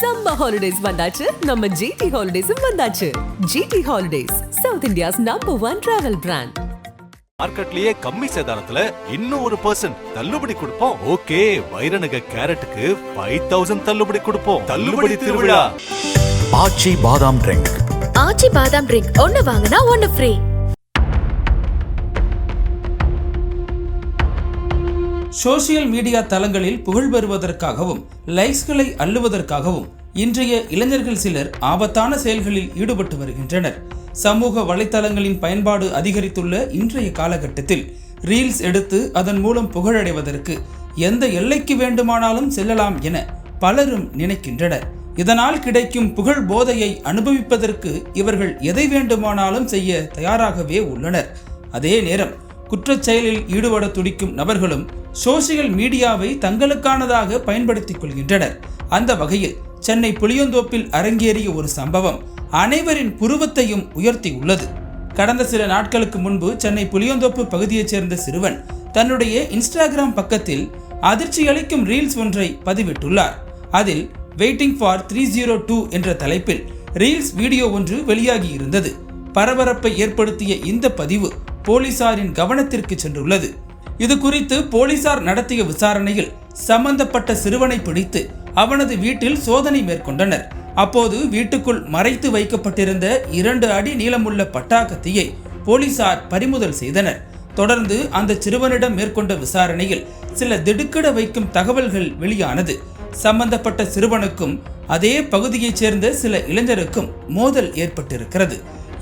Summer holidays வந்தாச்சு, நம்ம GT Holidays வந்தாச்சு. GT Holidays, South India's #1 travel brand. மார்க்கெட்லயே கம்மி சேதாரத்துல இன்னும் 1% தள்ளுபடி கொடுப்போம். ஓகே, வைரநக கேரட்டுக்கு 5000 தள்ளுபடி கொடுப்போம். தள்ளுபடி திருவிழா. ஆச்சி பாதாம் ட்ரிங்க். ஆச்சி பாதாம் ட்ரிங்க் ஒன்னு வாங்குனா ஒன்னு ஃப்ரீ. சோசியல் மீடியா தளங்களில் புகழ் பெறுவதற்காகவும் லைக்ஸ்களை அள்ளுவதற்காகவும் இன்றைய இளைஞர்கள் சிலர் ஆபத்தான செயல்களில் ஈடுபட்டு வருகின்றனர். சமூக வலைத்தளங்களின் பயன்பாடு அதிகரித்துள்ள இன்றைய காலகட்டத்தில் ரீல்ஸ் எடுத்து அதன் மூலம் புகழடைவதற்கு எந்த எல்லைக்கு வேண்டுமானாலும் செல்லலாம் என பலரும் நினைக்கின்றனர். இதனால் கிடைக்கும் புகழ் போதையை அனுபவிப்பதற்கு இவர்கள் எதை வேண்டுமானாலும் செய்ய தயாராகவே உள்ளனர். அதே நேரம் குற்றச் செயலில் ஈடுபட துடிக்கும் நபர்களும் சோசியல் மீடியாவை தங்களுக்கானதாக பயன்படுத்திக் கொள்கின்றனர். அந்த வகையில் சென்னை புளியந்தோப்பில் அரங்கேறிய ஒரு சம்பவம் அனைவரின் புருவத்தையும் உயர்த்தி உள்ளது. கடந்த சில நாட்களுக்கு முன்பு சென்னை புளியந்தோப்பு பகுதியைச் சேர்ந்த சிறுவன் தன்னுடைய இன்ஸ்டாகிராம் பக்கத்தில் அதிர்ச்சி அளிக்கும் ரீல்ஸ் ஒன்றை பதிவிட்டுள்ளார். அதில் வெயிட்டிங் ஃபார் 302 என்ற தலைப்பில் ரீல்ஸ் வீடியோ ஒன்று வெளியாகி இருந்தது. பரபரப்பை ஏற்படுத்திய இந்த பதிவு போலீசாரின் கவனத்திற்கு சென்றுள்ளது. இது குறித்து போலீசார் நடத்திய விசாரணையில் சம்பந்தப்பட்ட சிறுவனை பிடித்து அவனது வீட்டில் சோதனை மேற்கொண்டனர். அப்போது வீட்டுக்குள் மறைத்து வைக்கப்பட்டிருந்த 2 அடி நீளமுள்ள பட்டாக்கத்தியை போலீசார் பறிமுதல் செய்தனர். தொடர்ந்து அந்த சிறுவனிடம் மேற்கொண்ட விசாரணையில் சில திடுக்கிட வைக்கும் தகவல்கள் வெளியானது. சம்பந்தப்பட்ட சிறுவனுக்கும் அதே பகுதியைச் சேர்ந்த சில இளைஞருக்கும் மோதல் ஏற்பட்டிருக்கிறது.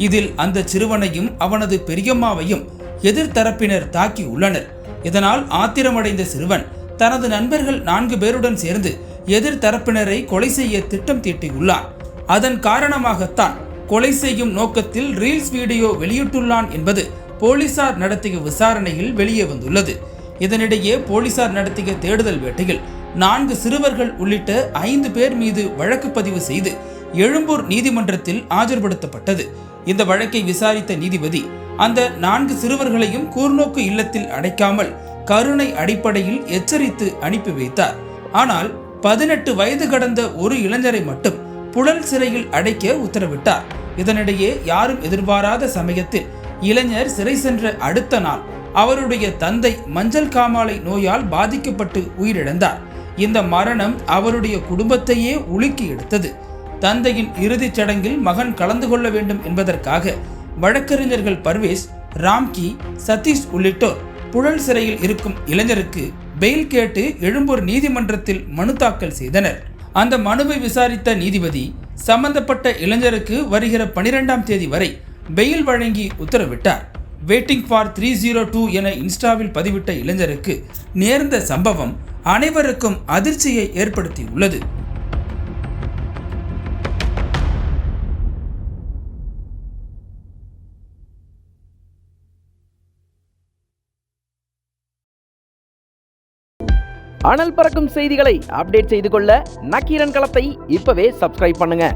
இதில் அந்த சிறுவனையும் அவனது பெரியம்மாவையும் எதிர்த்தரப்பினர் தாக்கி உள்ளனர். இதனால் ஆத்திரமடைந்த சிறுவன் தனது நண்பர்கள் 4 பேருடன் சேர்ந்து எதிர்த்தரப்பினரை கொலை செய்ய திட்டம் தீட்டியுள்ளான். அதன் காரணமாகத்தான் கொலை செய்யும் நோக்கத்தில் ரீல்ஸ் வீடியோ வெளியிட்டுள்ளான் என்பது போலீசார் நடத்திய விசாரணையில் வெளியே வந்துள்ளது. இதனிடையே போலீசார் நடத்திய தேடுதல் வேட்டையில் 4 சிறுவர்கள் உள்ளிட்ட 5 பேர் மீது வழக்கு பதிவு செய்து எழும்பூர் நீதிமன்றத்தில் ஆஜர்படுத்தப்பட்டது. இந்த வழக்கை விசாரித்த நீதிபதி அந்த 4 சிறுவர்களையும் கூர்நோக்கு இல்லத்தில் அடைக்காமல் கருணை அடிப்படையில் எச்சரித்து அனுப்பி வைத்தார். ஆனால் 18 வயது கடந்த ஒரு இளைஞரை மட்டும் புழல் சிறையில் அடைக்க உத்தரவிட்டார். இதனிடையே யாரும் எதிர்பாராத சமயத்தில் இளைஞர் சிறை சென்ற அடுத்த நாள் அவருடைய தந்தை மஞ்சள் காமாலை நோயால் பாதிக்கப்பட்டு உயிரிழந்தார். இந்த மரணம் அவருடைய குடும்பத்தையே உலுக்கி எடுத்தது. தந்தையின் இறுதிச் சடங்கில் மகன் கலந்து கொள்ள வேண்டும் என்பதற்காக வழக்கறிஞர்கள் பர்வேஸ், ராம்கி, சதீஷ் உள்ளிட்டோர் புழல் சிறையில் இருக்கும் இளைஞருக்கு பெயில் கேட்டு எழும்பூர் நீதிமன்றத்தில் மனு தாக்கல் செய்தனர். அந்த மனுவை விசாரித்த நீதிபதி சம்பந்தப்பட்ட இளைஞருக்கு வருகிற 12ஆம் தேதி வரை பெயில் வழங்கி உத்தரவிட்டார். வெயிட்டிங் ஃபார் 302 என இன்ஸ்டாவில் பதிவிட்ட இளைஞருக்கு நேர்ந்த சம்பவம் அனைவருக்கும் அதிர்ச்சியை ஏற்படுத்தியுள்ளது. அனல் பறக்கும் செய்திகளை அப்டேட் செய்து கொள்ள நக்கீரன் களத்தை இப்பவே சப்ஸ்கிரைப் பண்ணுங்க.